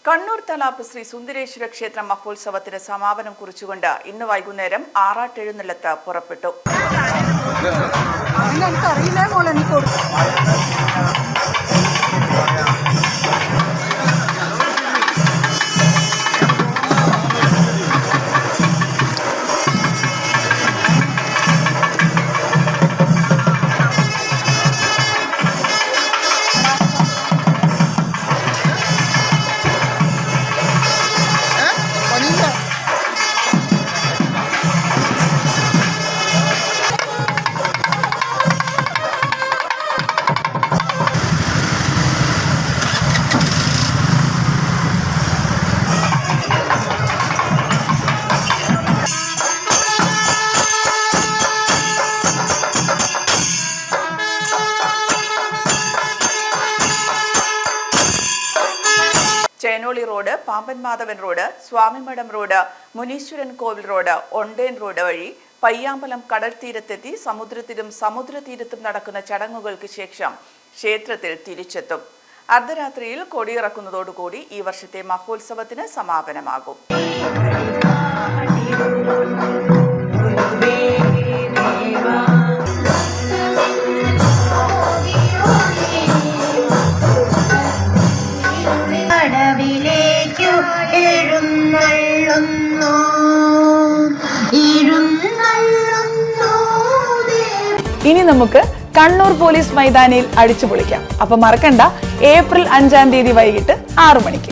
കണ്ണൂർ തലാപ്പ് ശ്രീ സുന്ദരേശ്വര ക്ഷേത്ര മഹോത്സവത്തിന് സമാപനം കുറിച്ചുകൊണ്ട് ഇന്ന് വൈകുന്നേരം ആറാട്ടെഴുന്നള്ളത്ത് പുറപ്പെട്ടു. Chenoli road, Pamban Madhavan road, Swamimadom road, Muneeswaran Kovil road, Onden road വഴി പയ്യാമ്പലം കടൽ തീരത്തെത്തി സമുദ്രത്തിലും സമുദ്രതീരത്തും നടക്കുന്ന ചടങ്ങുകൾക്ക് ശേഷം ക്ഷേത്രത്തിൽ തിരിച്ചെത്തും. അർദ്ധരാത്രിയിൽ കൊടിയിറക്കുന്നതോടുകൂടി ഈ വർഷത്തെ മഹോത്സവത്തിന് സമാപനമാകും. ഇനി നമുക്ക് കണ്ണൂർ പോലീസ് മൈതാനിയിൽ അടിച്ചു പൊളിക്കാം. അപ്പൊ മറക്കണ്ട, ഏപ്രിൽ 5 വൈകിട്ട് 6 മണിക്ക്.